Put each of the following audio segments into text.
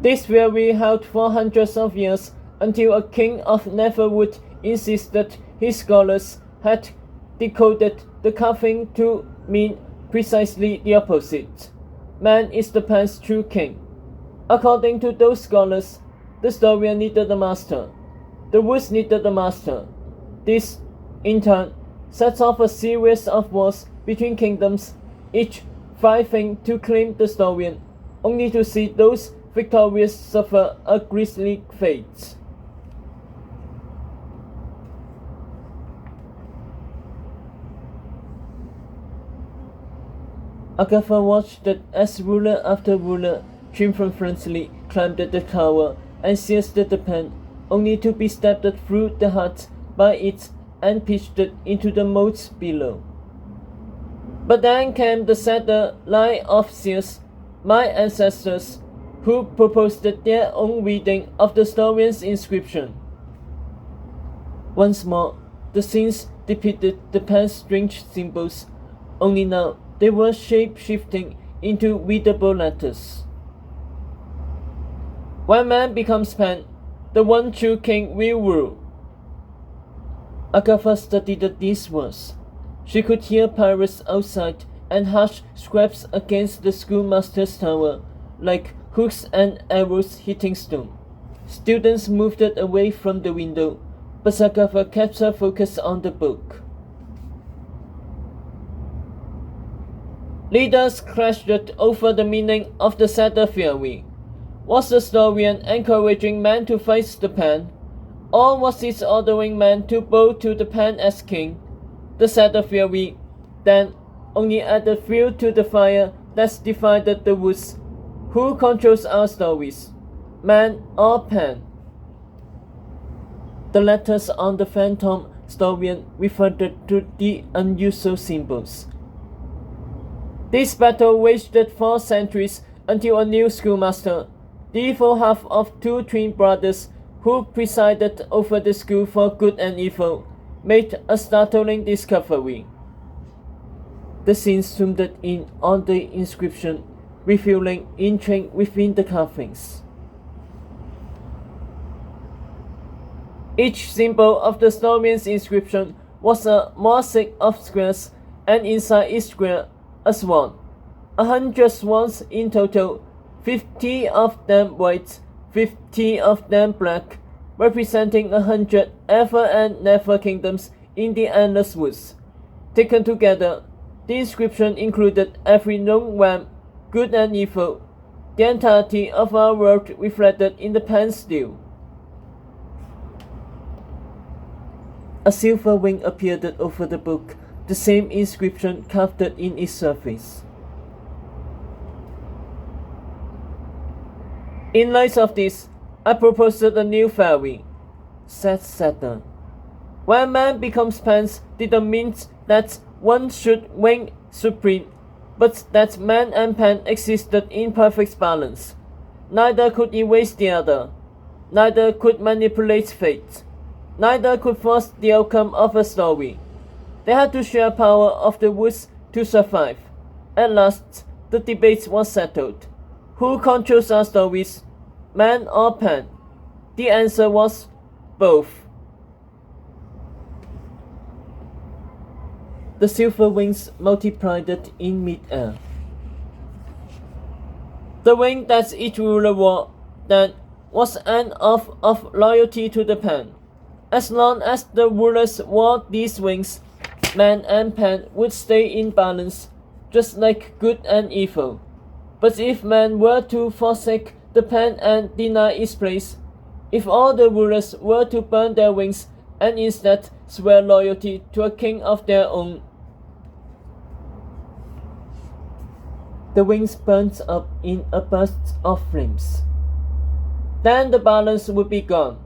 This will be held for hundreds of years until a king of Neverwood insisted his scholars had decoded the carving to mean precisely the opposite. Man is the pan's true king. According to those scholars, the Storian needed a master. The woods needed a master. This, in turn, sets off a series of wars between kingdoms, each fighting to claim the Storian, only to see those victorious suffer a grisly fate. Agatha watched as ruler after ruler triumphantly climbed the tower and seized the pen, only to be stabbed through the heart by it and pitched into the moat below. But then came the sadder line of Zeus, my ancestors, who proposed their own reading of the Storian's inscription. Once more, the scenes depicted the pen's strange symbols, only now they were shape-shifting into readable letters. When man becomes Pan, the one true king will rule. Agatha studied these words. She could hear pirates outside and harsh scraps against the schoolmaster's tower, like hooks and arrows hitting stone. Students moved away from the window, but Agatha kept her focus on the book. Leaders clashed over the meaning of the Satyr theory. Was the Storian encouraging man to fight the Pan, or was it ordering man to bow to the Pan as king? The Satyr theory then only added fuel to the fire that divided the woods. Who controls our stories, man or Pan? The letters on the phantom Storian referred to the unusual symbols. This battle waged for centuries until a new schoolmaster, the evil half of two twin brothers who presided over the school for good and evil, made a startling discovery. The scenes zoomed in on the inscription, revealing intrigue within the carvings. Each symbol of the Storian's inscription was a mosaic of squares, and inside each square a swan. 100 swans in total, 50 of them white, 50 of them black, representing 100 ever and never kingdoms in the endless woods. Taken together, the inscription included every known realm, good and evil, the entirety of our world reflected in the pen steel. A silver wing appeared over the book, the same inscription carved in its surface. In light of this, I proposed a new theory, said Saturn. When man becomes Pans didn't mean that one should reign supreme, but that man and Pan existed in perfect balance. Neither could erase the other, neither could manipulate fate, neither could force the outcome of a story. They had to share power of the woods to survive. At last, the debate was settled. Who controls our stories, man or Pan? The answer was both. The silver wings multiplied in mid-air. The wing that each ruler wore then was an oath of loyalty to the Pan. As long as the rulers wore these wings, man and Pan would stay in balance, just like good and evil. But if man were to forsake the Pan and deny its place, if all the rulers were to burn their wings and instead swear loyalty to a king of their own, the wings burnt up in a burst of flames. Then the balance would be gone.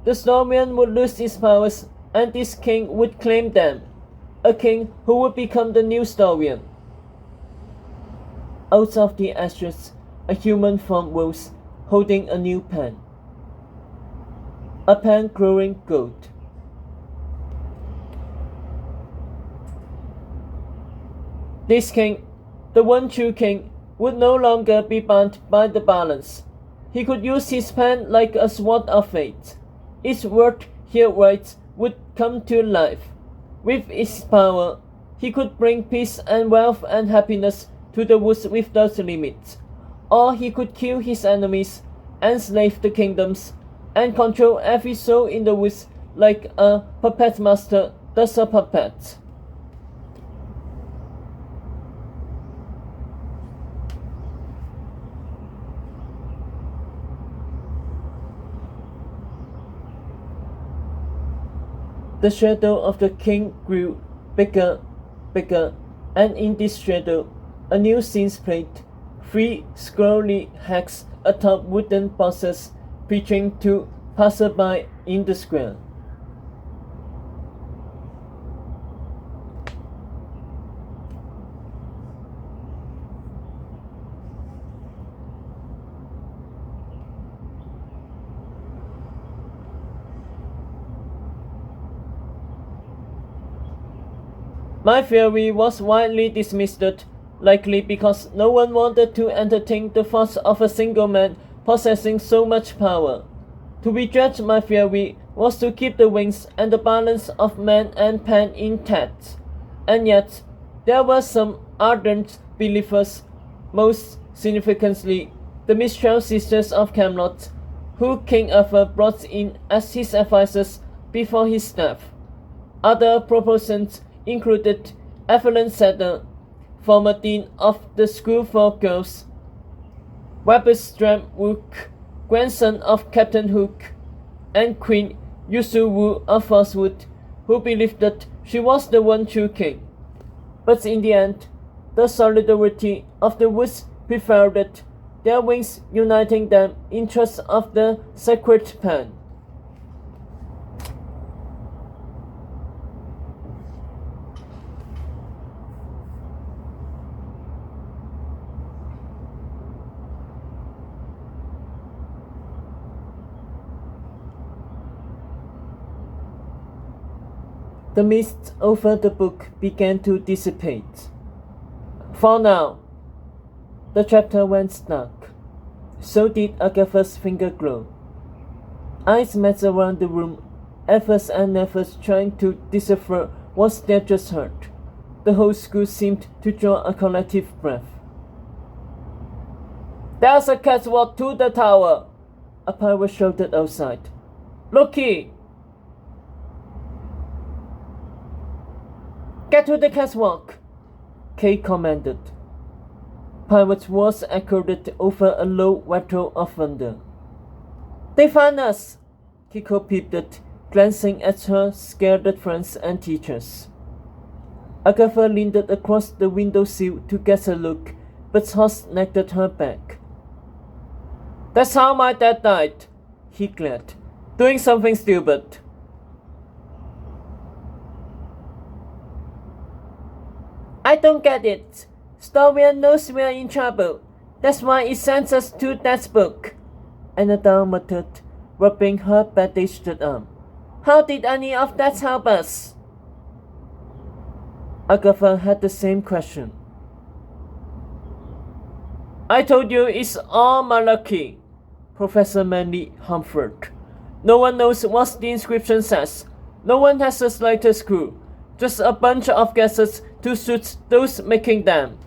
The Storian would lose his powers, and this king would claim them, a king who would become the new Storian. Out of the ashes, a human form rose, holding a new pen. A pen glowing gold. This king, the one true king, would no longer be bound by the balance. he could use his pen like a sword of fate. Each word he writes would come to life. With its power, he could bring peace and wealth and happiness to the woods without limit. Or he could kill his enemies, enslave the kingdoms, and control every soul in the woods like a puppet master does a puppet. The shadow of the king grew bigger, and in this shadow, a new scene played. 3 scrolly hags atop wooden boxes preaching to passerby in the square. My theory was widely dismissed, likely because no one wanted to entertain the thoughts of a single man possessing so much power. To reject my theory was to keep the wings and the balance of man and pen intact. And yet, there were some ardent believers, most significantly the Mistral Sisters of Camelot, who King Arthur brought in as his advisors before his death. Other proponents included Evelyn Sadler, former dean of the School for Girls, Webstram Wook, grandson of Captain Hook, and Queen Yusu Wu of Frostwood, who believed that she was the one true king. But in the end, the solidarity of the woods prevailed, their wings uniting them in trust of the sacred pen. The mist over the book began to dissipate. For now, the chapter went dark. So did Agatha's finger glow. Eyes met around the room, efforts and efforts trying to decipher what they just heard. The whole school seemed to draw a collective breath. "There's a catwalk to the tower!" a pirate shouted outside. "Loki! Get to the catwalk!" Kay commanded. Pirate words echoed over a low rattle of thunder. "They found us!" Kiko peeped, glancing at her scared friends and teachers. Agatha leaned across the windowsill to get a look, but Hoss nagged her back. "That's how my dad died," he glared. "Doing something stupid." "I don't get it. Stormwind knows we're in trouble. That's why it sends us to that book," Annabelle muttered, rubbing her bandaged arm. "How did any of that help us?" Agatha had the same question. "I told you it's all malarkey," Professor Manley hummed. "No one knows what the inscription says. No one has the slightest clue. Just a bunch of guesses to suit those making them."